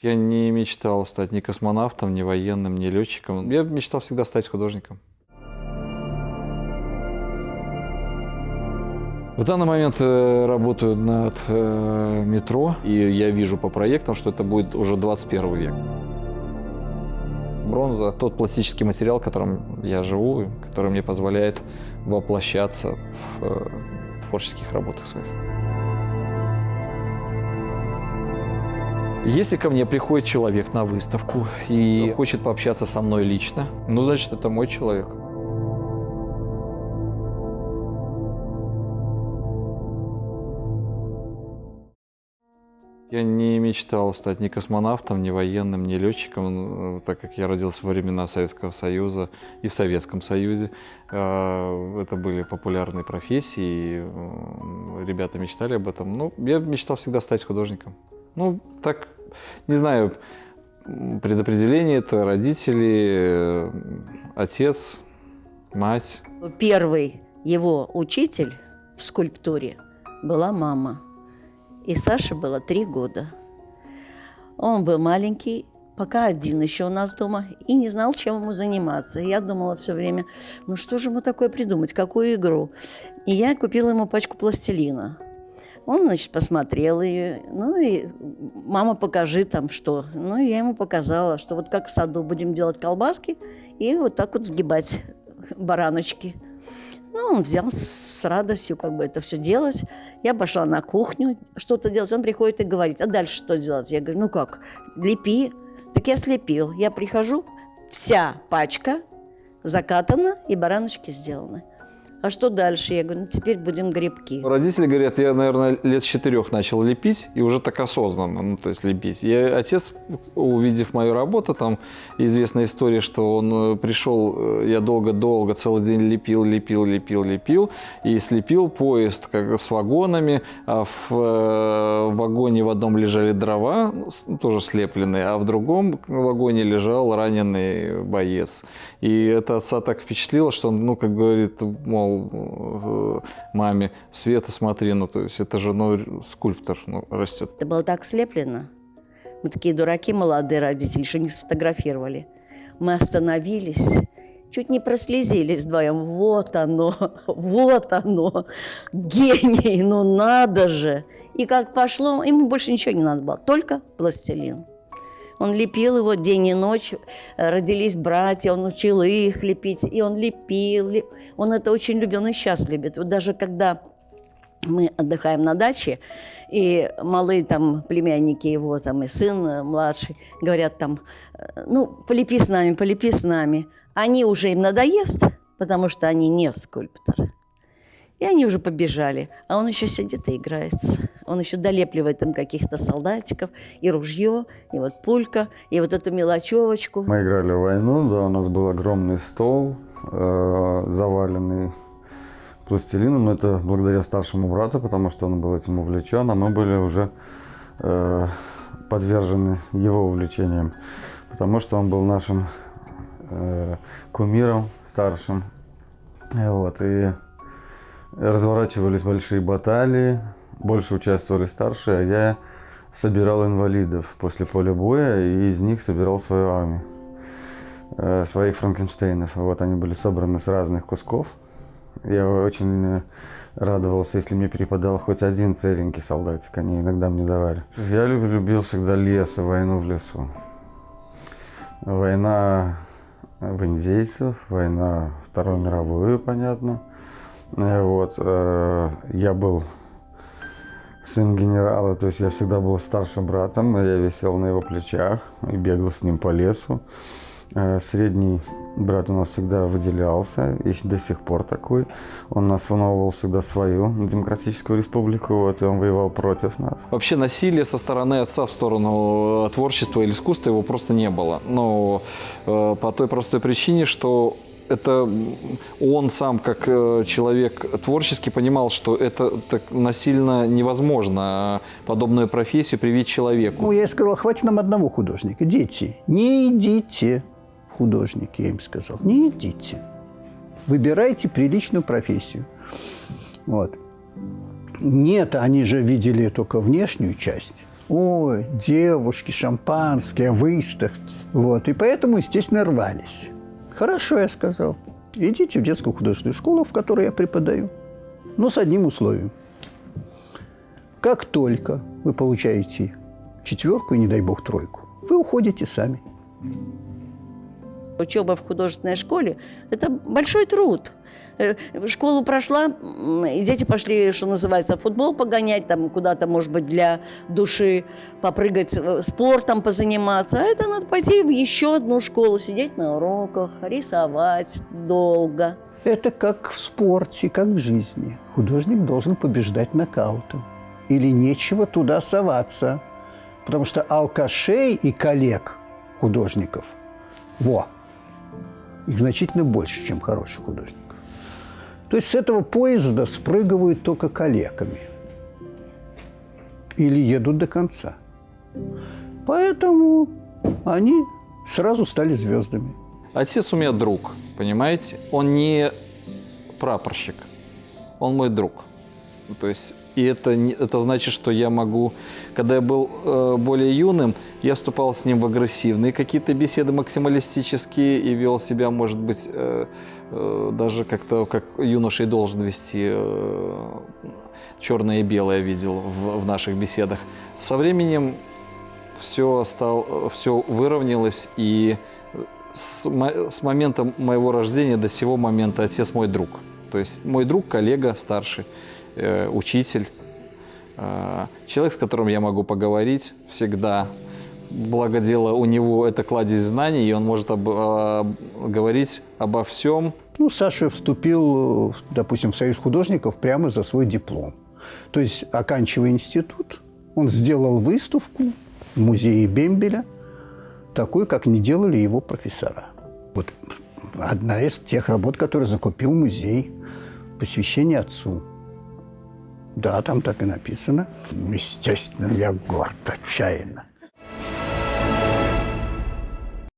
Я не мечтал стать ни космонавтом, ни военным, ни летчиком. Я мечтал всегда стать художником. В данный момент работаю над метро, и я вижу по проектам, что это будет уже 21 век. Бронза – тот пластический материал, которым я живу, который мне позволяет воплощаться в творческих работах своих. Если ко мне приходит человек на выставку и хочет пообщаться со мной лично, ну, значит, это мой человек. Я не мечтал стать ни космонавтом, ни военным, ни летчиком, так как я родился во времена Советского Союза и в Советском Союзе. Это были популярные профессии, и ребята мечтали об этом. Ну, я мечтал всегда стать художником. Ну, так, не знаю, предопределение – это родители, отец, мать. Первый его учитель в скульптуре была мама. И Саше было 3 года. Он был маленький, пока один еще у нас дома, и не знал, чем ему заниматься. И я думала все время, ну что же ему такое придумать, какую игру? И я купила ему пачку пластилина. Он, значит, посмотрел ее, ну и мама, покажи там что. Ну и я ему показала, что вот как в саду будем делать колбаски и вот так вот сгибать бараночки. Ну, он взял с радостью как бы это все делать. Я пошла на кухню что-то делать. Он приходит и говорит, а дальше что делать? Я говорю, ну как, лепи. Так я слепил. Я прихожу, вся пачка закатана и бараночки сделаны. А что дальше? Я говорю, ну теперь будем грибки. Родители говорят, я, наверное, лет с 4 начал лепить, и уже так осознанно, ну, то есть лепить. И отец, увидев мою работу, там известная история, что он пришел, я долго-долго, целый день лепил, и слепил поезд как, с вагонами, а в вагоне в одном лежали дрова, тоже слепленные, а в другом вагоне лежал раненый боец. И это отца так впечатлило, что он, ну, как говорит, мол, маме, Света, смотри, ну, то есть это же, ну, скульптор, ну, растет. Это было так слеплено. Мы такие дураки, молодые родители, что не сфотографировали. Мы остановились, чуть не прослезились вдвоем. Вот оно, гений, ну надо же. И как пошло, ему больше ничего не надо было, только пластилин. Он лепил его день и ночь, родились братья, он учил их лепить, и он лепил. Он это очень любил, он и сейчас любит. Вот даже когда мы отдыхаем на даче, и малые там племянники его, там и сын младший, говорят там, ну, полепи с нами. Они уже им надоест, потому что они не скульпторы. И они уже побежали, а он еще сидит и играется. Он еще долепливает там каких-то солдатиков, и ружье, и вот пулька, и вот эту мелочевочку. Мы играли в войну, да, у нас был огромный стол, заваленный пластилином. Это благодаря старшему брату, потому что он был этим увлечен, а мы были уже подвержены его увлечениям, потому что он был нашим кумиром старшим. Вот, и разворачивались большие баталии, больше участвовали старшие, а я собирал инвалидов после поля боя, и из них собирал свою армию, своих франкенштейнов. Вот они были собраны с разных кусков. Я очень радовался, если мне перепадал хоть один целенький солдатик, они иногда мне давали. Я любил всегда лес и войну в лесу. Война в индейцев, война Вторую мировую, понятно. Вот, я был сын генерала, то есть я всегда был старшим братом, я висел на его плечах и бегал с ним по лесу. Средний брат у нас всегда выделялся, и до сих пор такой. Он нас основывал всегда свою демократическую республику, вот, и он воевал против нас. Вообще насилия со стороны отца в сторону творчества или искусства его просто не было. Но по той простой причине, что это он сам, как человек творческий, понимал, что это так насильно невозможно подобную профессию привить человеку. Ну, я сказал, хватит нам одного художника. Дети, не идите в художники, я им сказал. Не идите. Выбирайте приличную профессию. Вот. Нет, они же видели только внешнюю часть. Ой, девушки, шампанское, выставки. Вот. И поэтому, естественно, рвались. Хорошо, я сказал. Идите в детскую художественную школу, в которой я преподаю. Но с одним условием. Как только вы получаете 4 и, не дай бог, 3, вы уходите сами. Учеба в художественной школе – это большой труд. Школу прошла, и дети пошли, что называется, в футбол погонять, там куда-то, может быть, для души попрыгать, спортом позаниматься. А это надо пойти в еще одну школу, сидеть на уроках, рисовать долго. Это как в спорте, как в жизни. Художник должен побеждать нокаутом. Или нечего туда соваться. Потому что алкашей и коллег художников, их значительно больше, чем хороших художников. То есть с этого поезда спрыгивают только калеками. Или едут до конца. Поэтому они сразу стали звездами. Отец у меня друг, понимаете? Он не прапорщик, он мой друг. То есть, и это значит, что я могу... Когда я был более юным, я вступал с ним в агрессивные какие-то беседы максималистические и вел себя, может быть, даже как-то как юноша и должен вести, черное и белое видел в наших беседах. Со временем все выровнялось, и с момента моего рождения до сего момента отец мой друг. То есть мой друг, коллега старший, учитель, человек, с которым я могу поговорить всегда. Благо дело, у него это кладезь знаний, и он может говорить обо всем. Ну, Саша вступил, допустим, в Союз художников прямо за свой диплом. То есть, оканчивая институт, он сделал выставку в музее Бембеля, такой, как не делали его профессора. Вот одна из тех работ, которые закупил музей, посвящение отцу. Да, там так и написано. Естественно, я горд, отчаянно.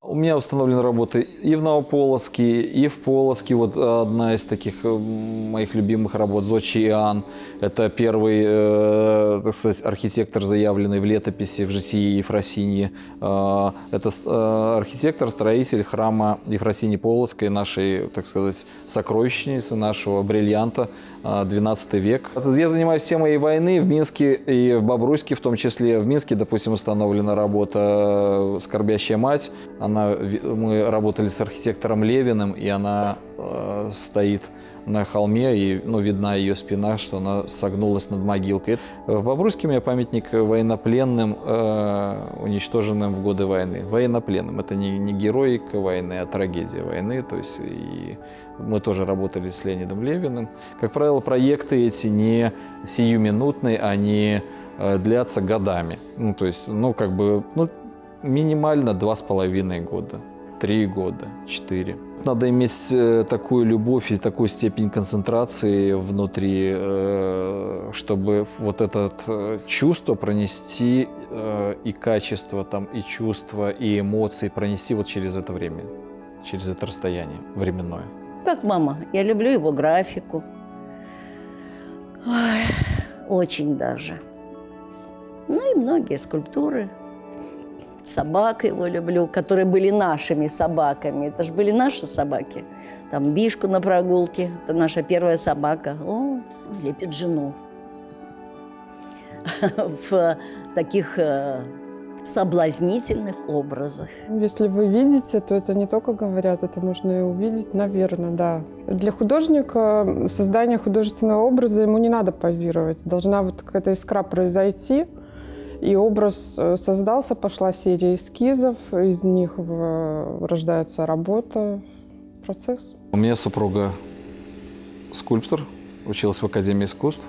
У меня установлены работы и в Новополоцке, и в Полоцке. Вот одна из таких моих любимых работ – Зодчий Иоанн. Это первый, так сказать, архитектор, заявленный в летописи в житии Ефросиньи. Это архитектор, строитель храма Ефросиньи Полоцкой, нашей, так сказать, сокровищницы, нашего бриллианта, 12 век. Я занимаюсь темой войны в Минске и в Бобруйске, в том числе. В Минске, допустим, установлена работа «Скорбящая мать». Мы работали с архитектором Левиным, и она стоит на холме, и видна ее спина, что она согнулась над могилкой. В Бобруйске у меня памятник военнопленным, уничтоженным в годы войны. Военнопленным. Это не героика войны, а трагедия войны. То есть и мы тоже работали с Леонидом Левиным. Как правило, проекты эти не сиюминутные, они длятся годами. То есть, минимально 2,5 года, 3 года, 4. Надо иметь такую любовь и такую степень концентрации внутри, чтобы вот это чувство пронести, и качество, и чувства, и эмоции пронести вот через это время, через это расстояние временное. Как мама, я люблю его графику. Ой, очень даже. Ну и многие скульптуры. Собак его люблю, которые были нашими собаками. Это же были наши собаки. Там Бишку на прогулке, это наша первая собака. О, лепит жену. В таких соблазнительных образах. Если вы видите, то это не только говорят, это можно и увидеть, наверное, да. Для художника создание художественного образа ему не надо позировать. Должна вот какая-то искра произойти. И образ создался, пошла серия эскизов, из них рождается работа, процесс. У меня супруга скульптор, училась в Академии искусств,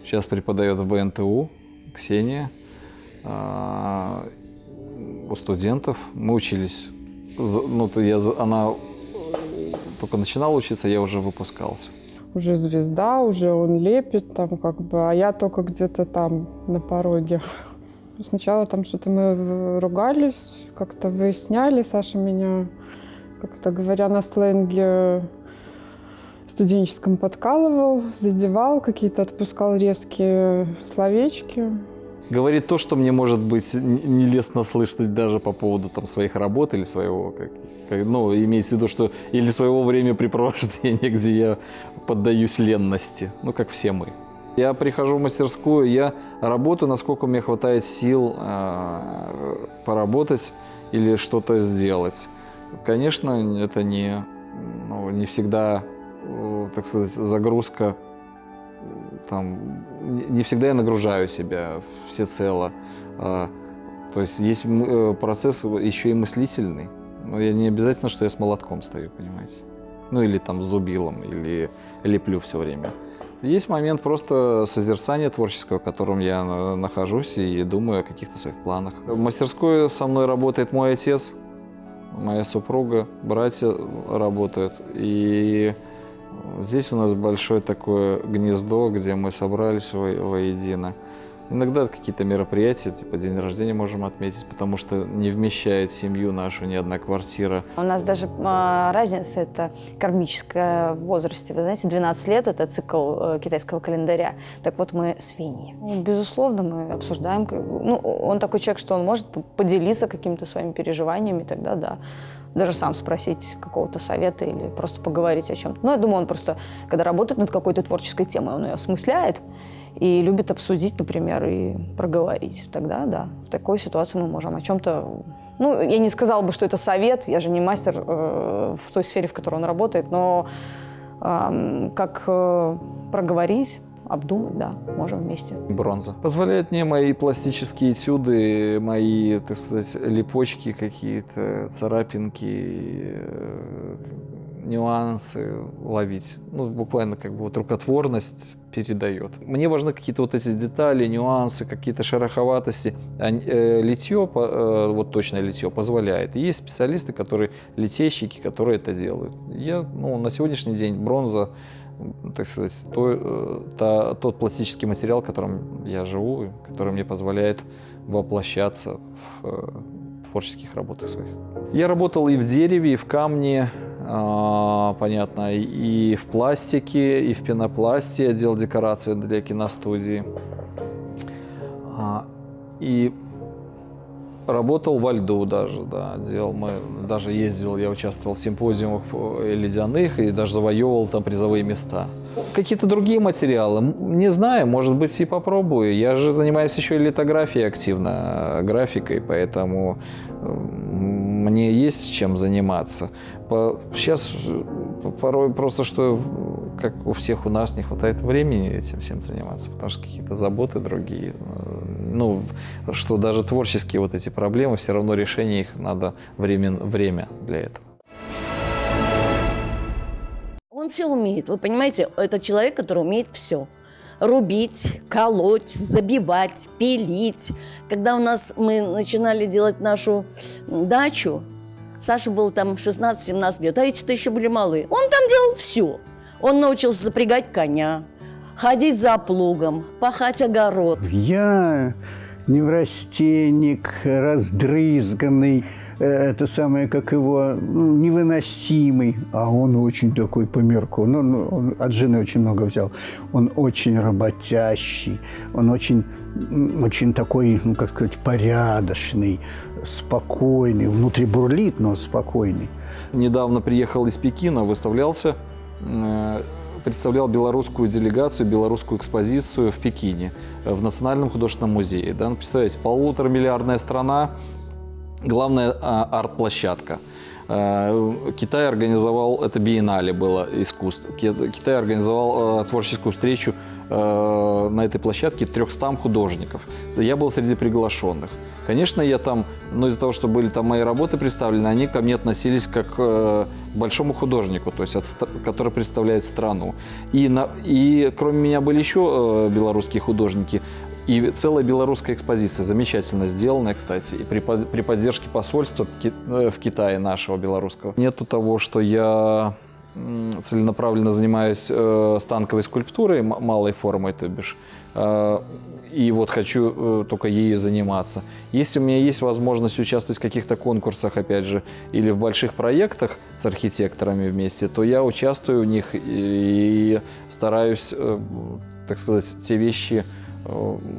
сейчас преподает в БНТУ, Ксения, у студентов. Мы учились, она только начинала учиться, я уже выпускался. Уже звезда, уже он лепит, а я только где-то там на пороге. Сначала там что-то мы ругались, как-то выясняли. Саша меня, как-то говоря на сленге студенческом, подкалывал, задевал, какие-то отпускал резкие словечки. говорит то, что мне, может быть, нелестно слышать даже по поводу там, своих работ или своего, ну, имеется в виду, что или своего времяпрепровождения, где я поддаюсь ленности, ну, как все мы. Я прихожу в мастерскую, я работаю, насколько мне хватает сил поработать или что-то сделать. Конечно, это не всегда, так сказать, загрузка, там, не всегда я нагружаю себя всецело. То есть есть процесс еще и мыслительный. Но я не обязательно, что я с молотком стою, понимаете? Ну или там с зубилом, или леплю все время. Есть момент просто созерцания творческого, в котором я нахожусь и думаю о каких-то своих планах. В мастерской со мной работает мой отец, моя супруга, братья работают. И здесь у нас большое такое гнездо, где мы собрались воедино. Иногда какие-то мероприятия, типа день рождения можем отметить, потому что не вмещает семью нашу ни одна квартира. У нас даже разница это кармическая в возрасте. Вы знаете, 12 лет – это цикл китайского календаря. Так вот, мы свиньи. Безусловно, мы обсуждаем. Ну, он такой человек, что он может поделиться какими-то своими переживаниями, тогда да. Даже сам спросить какого-то совета или просто поговорить о чем-то. Ну, я думаю, он просто, когда работает над какой-то творческой темой, он ее осмысляет и любит обсудить, например, и проговорить. Тогда, да, в такой ситуации мы можем о чем-то... Ну, я не сказала бы, что это совет, я же не мастер в той сфере, в которой он работает, но как проговорить, обдумать, да, можем вместе. Бронза. Позволяет мне мои пластические этюды, мои, так сказать, липочки какие-то, царапинки, нюансы ловить. Ну, буквально как бы вот рукотворность передает. Мне важны какие-то вот эти детали, нюансы, какие-то шероховатости. Литье, вот точное литье позволяет. И есть специалисты, которые, литейщики, которые это делают. На сегодняшний день бронза, так сказать, тот пластический материал, которым я живу, который мне позволяет воплощаться в творческих работах своих. Я работал и в дереве, и в камне, понятно, и в пластике, и в пенопласте. Я делал декорации для киностудии. И работал во льду даже, да, даже ездил, я участвовал в симпозиумах ледяных и даже завоевывал там призовые места. Какие-то другие материалы, не знаю, может быть, и попробую. Я же занимаюсь еще и литографией активно, графикой, поэтому мне есть чем заниматься. Сейчас порой просто, что, как у всех у нас, не хватает времени этим всем заниматься, потому что какие-то заботы другие. Что даже творческие вот эти проблемы, все равно решение их надо время для этого. Он все умеет. Вы понимаете, это человек, который умеет все. Рубить, колоть, забивать, пилить. Когда мы начинали делать нашу дачу, Саша был там 16-17 лет, а эти-то еще были малые. Он там делал все. Он научился запрягать коня, ходить за плугом, пахать огород. Я неврастенник, раздрызганный, это самое, как его, невыносимый. А он очень такой по мерку. Он от жены очень много взял. Он очень работящий, он очень такой, как сказать, порядочный, спокойный. Внутри бурлит, но спокойный. Недавно приехал из Пекина, выставлялся, представлял белорусскую делегацию, белорусскую экспозицию в Пекине, в Национальном художественном музее. Да? Представляете, 1,5-миллиардная страна, главная арт-площадка. Китай организовал, это биеннале было искусств, Китай организовал творческую встречу на этой площадке 300 художников. Я был среди приглашенных. Конечно, я там, но из-за того, что были там мои работы представлены, они ко мне относились как к большому художнику, то есть который представляет страну. И кроме меня были еще белорусские художники. И целая белорусская экспозиция, замечательно сделанная, кстати, и при поддержке посольства в Китае нашего белорусского. Нету того, что я целенаправленно занимаюсь станковой скульптурой, малой формой, то бишь, и вот хочу только ею заниматься. Если у меня есть возможность участвовать в каких-то конкурсах, опять же, или в больших проектах с архитекторами вместе, то я участвую в них и стараюсь, так сказать, те вещи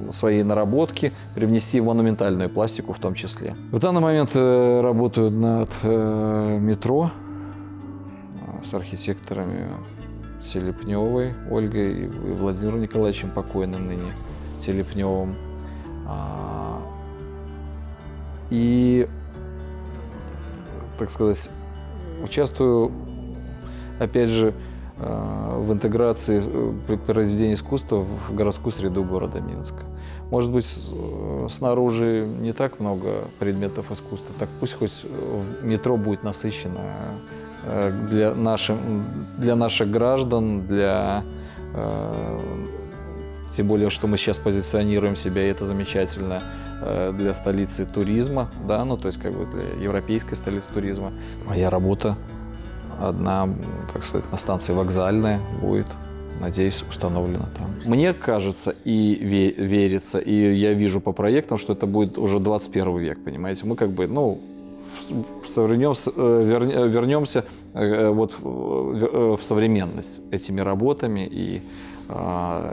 свои наработки привнести в монументальную пластику в том числе. В данный момент работаю над метро с архитекторами Телепневой Ольгой и Владимиром Николаевичем, покойным ныне Телепневым. И, так сказать, участвую, опять же, в интеграции произведений искусства в городскую среду города Минска. Может быть, снаружи не так много предметов искусства, так пусть хоть метро будет насыщено для наших граждан, тем более, что мы сейчас позиционируем себя, и это замечательно, для столицы туризма, да, ну, то есть как бы для европейской столицы туризма. Моя работа одна, так сказать, на станции Вокзальная будет, надеюсь, установлена там. Мне кажется и верится, и я вижу по проектам, что это будет уже 21 век, понимаете. Мы как бы, ну, вернемся вот в современность этими работами и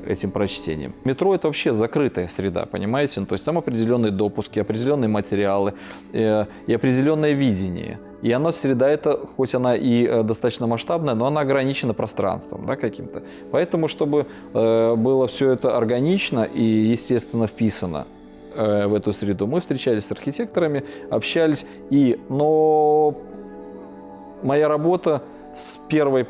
этим прочтением. Метро – это вообще закрытая среда, понимаете? То есть там определенные допуски, определенные материалы и определенное видение. И она, среда эта, хоть она и достаточно масштабная, но она ограничена пространством, да, каким-то. Поэтому, чтобы было все это органично и, естественно, вписано в эту среду, мы встречались с архитекторами, общались. Но моя работа с первого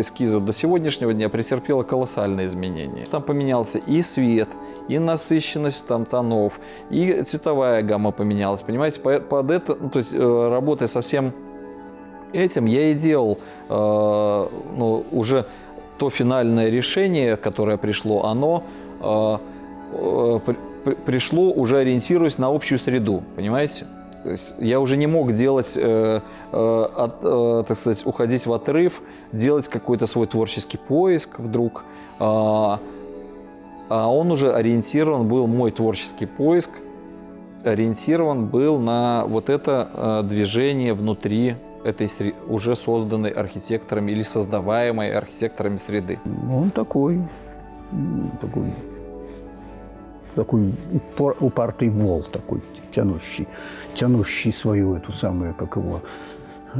эскиза до сегодняшнего дня претерпела колоссальные изменения. Там поменялся и свет, и насыщенность там тонов, и цветовая гамма поменялась, понимаете? Под это, ну, то есть работая со всем этим, я и делал уже то финальное решение, которое пришло, оно пришло уже ориентируясь на общую среду, понимаете? То есть я уже не мог делать, так сказать, уходить в отрыв, делать какой-то свой творческий поиск вдруг. А он уже ориентирован был, мой творческий поиск, ориентирован был на вот это движение внутри этой уже созданной архитекторами или создаваемой архитекторами среды. Он такой упартый вол, такой тянущий свою эту самую, как его,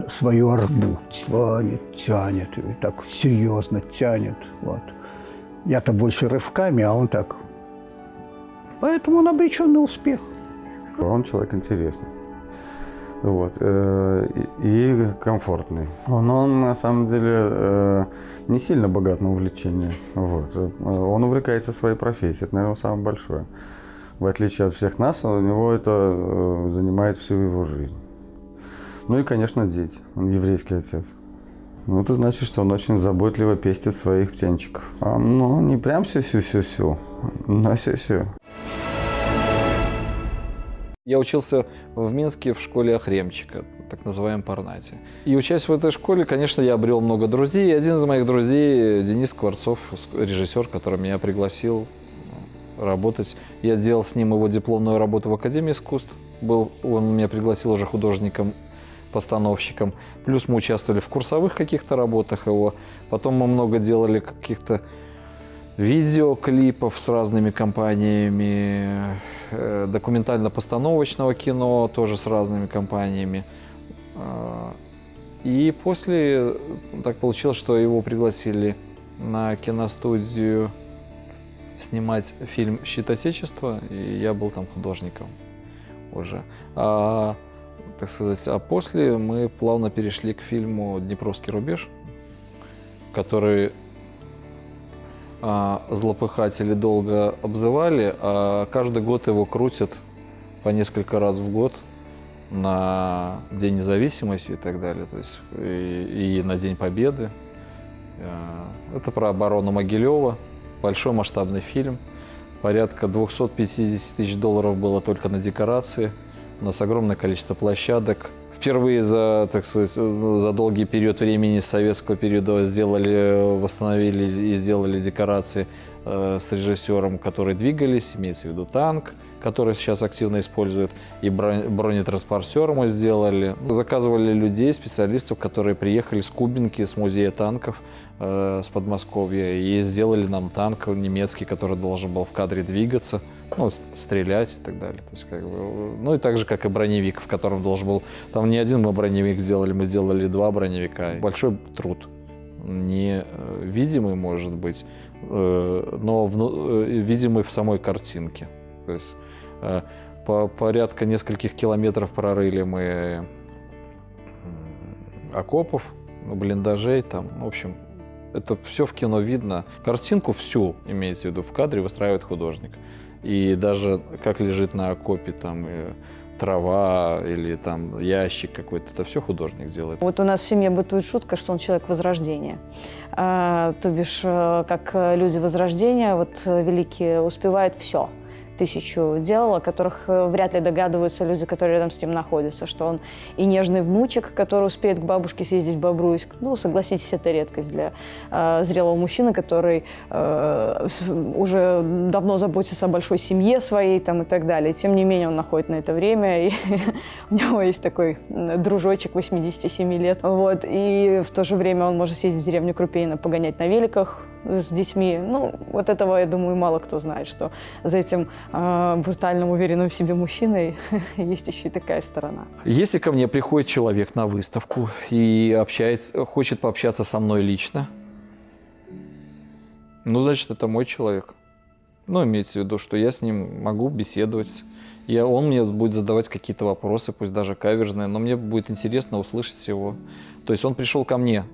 свою арбу, тянет, и так серьезно тянет. Вот. Я-то больше рывками, а он так. Поэтому он обречен на успех. Он человек интересный. Вот, и комфортный. Он на самом деле не сильно богат на увлечения. Вот. Он увлекается своей профессией, это, наверное, самое большое. В отличие от всех нас, у него это занимает всю его жизнь. Ну и, конечно, дети. Он еврейский отец. Ну, это значит, что он очень заботливо пестит своих птенчиков. Ну, не прям сю-сю-сю-сю, но сю-сю. Я учился в Минске в школе Охремчика, так называемом Парнате. И учась в этой школе, конечно, я обрел много друзей. И один из моих друзей, Денис Скворцов, режиссер, который меня пригласил работать. Я делал с ним его дипломную работу в Академии искусств. Он меня пригласил уже художником-постановщиком. Плюс мы участвовали в курсовых каких-то работах его. Потом мы много делали каких-то видеоклипов с разными компаниями, документально-постановочного кино тоже с разными компаниями. И после так получилось, что его пригласили на киностудию снимать фильм «Щит Отечества», и я был там художником уже. Так сказать, а после мы плавно перешли к фильму «Днепровский рубеж», который злопыхатели долго обзывали, а каждый год его крутят по несколько раз в год на День независимости и так далее, то есть и на День Победы. Это про оборону Могилева, большой масштабный фильм, порядка 250 тысяч долларов было только на декорации, у нас огромное количество площадок. Впервые за, так сказать, за долгий период времени с советского периода восстановили и сделали декорации с режиссером, которые двигались, имеется в виду танк, который сейчас активно используют, и бронетранспортер мы сделали. Заказывали людей, специалистов, которые приехали с Кубинки, с музея танков, с Подмосковья, и сделали нам танк немецкий, который должен был в кадре двигаться, ну, стрелять и так далее. То есть, как бы, ну и так же, как и броневик, в котором должен был... Там не один мы броневик сделали, мы сделали 2 броневика. Большой труд. Не видимый, может быть, но видимый в самой картинке. То есть порядка нескольких километров прорыли мы окопов, блиндажей там, в общем, это все в кино видно. Картинку всю, имеется в виду, в кадре выстраивает художник. И даже как лежит на окопе там трава или там ящик какой-то, это все художник делает. Вот у нас в семье бытует шутка, что он человек Возрождения. То бишь, как люди Возрождения, вот великие, успевают все. 1000 дел, о которых вряд ли догадываются люди, которые рядом с ним находятся, что он и нежный внучек, который успеет к бабушке съездить в Бобруйск. Ну, согласитесь, это редкость для зрелого мужчины, который уже давно заботится о большой семье своей там, и так далее. Тем не менее, он находит на это время, и у него есть такой дружочек 87 лет. Вот. И в то же время он может съездить в деревню Крупейно, погонять на великах с детьми. Ну, вот этого, я думаю, мало кто знает, что за этим брутальным, уверенным в себе мужчиной есть еще и такая сторона. Если ко мне приходит человек на выставку и хочет пообщаться со мной лично, ну, значит, это мой человек. Ну, имеется в виду, что я с ним могу беседовать. Он мне будет задавать какие-то вопросы, пусть даже каверзные, но мне будет интересно услышать его. То есть он пришел ко мне.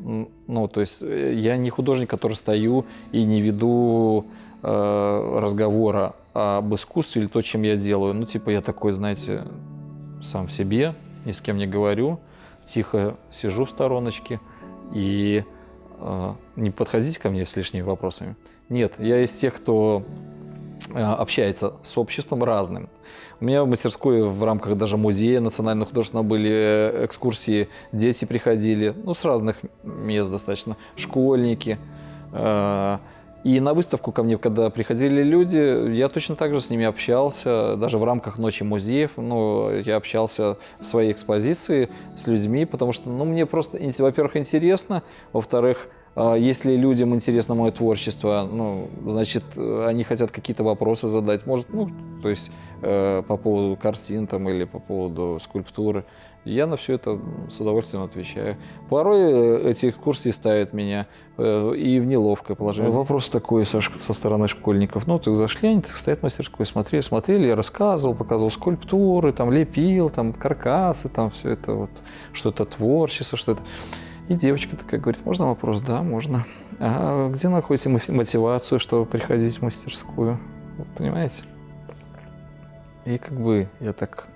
Ну, то есть я не художник, который стою и не веду разговора об искусстве или то, чем я делаю. Ну, типа я такой, знаете, сам в себе, ни с кем не говорю, тихо сижу в стороночке и не подходите ко мне с лишними вопросами. Нет, я из тех, кто общается с обществом разным. У меня в мастерской в рамках даже музея национального художественного были экскурсии, дети приходили, ну, с разных мест достаточно, школьники. И на выставку ко мне, когда приходили люди, я точно так же с ними общался, даже в рамках Ночи музеев. Ну, я общался в своей экспозиции с людьми, потому что, ну, мне просто, во-первых, интересно, во-вторых, если людям интересно мое творчество, ну, значит, они хотят какие-то вопросы задать, может, ну, то есть по поводу картин там или по поводу скульптуры. Я на все это с удовольствием отвечаю. Порой эти экскурсии ставят меня и в неловкое положение. Вопрос такой со стороны школьников. Ну, так зашли, они так стоят в мастерской, смотрели, я рассказывал, показывал скульптуры, там лепил, там каркасы, там все это вот, что это творчество, что это... И девочка такая говорит, можно вопрос? Да, можно. А где находите мотивацию, чтобы приходить в мастерскую? Вот, понимаете? И как бы я так...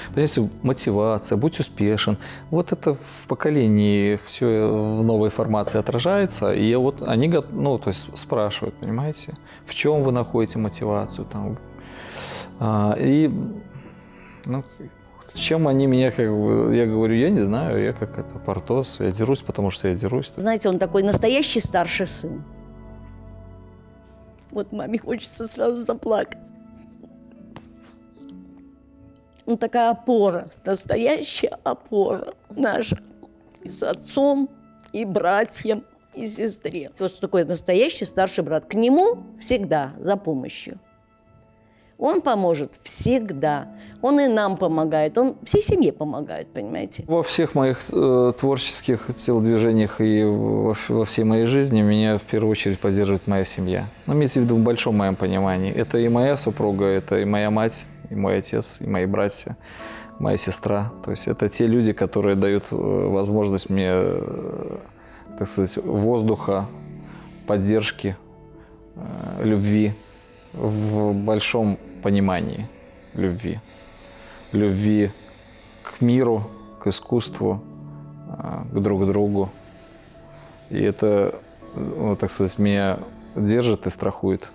Понимаете, мотивация, будь успешен. Вот это в поколении все в новой формации отражается. И вот они, ну, то есть спрашивают, понимаете, в чем вы находите мотивацию там. И, ну, чем они меня, как бы, я говорю, я не знаю, я как это, Портос, я дерусь, потому что я дерусь. Знаете, он такой настоящий старший сын. Вот маме хочется сразу заплакать. Он такая опора, настоящая опора наша. И с отцом, и братьям, и сестре. Вот что такое настоящий старший брат. К нему всегда за помощью. Он поможет всегда. Он и нам помогает, он всей семье помогает, понимаете? Во всех моих творческих телодвижениях и во всей моей жизни меня в первую очередь поддерживает моя семья. Ну, имеется в виду в большом моем понимании. Это и моя супруга, это и моя мать, и мой отец, и мои братья, моя сестра. То есть это те люди, которые дают возможность мне, так сказать, воздуха, поддержки, любви в большом понимании любви. Любви к миру, к искусству, к друг другу. И это, ну, так сказать, меня держит и страхует.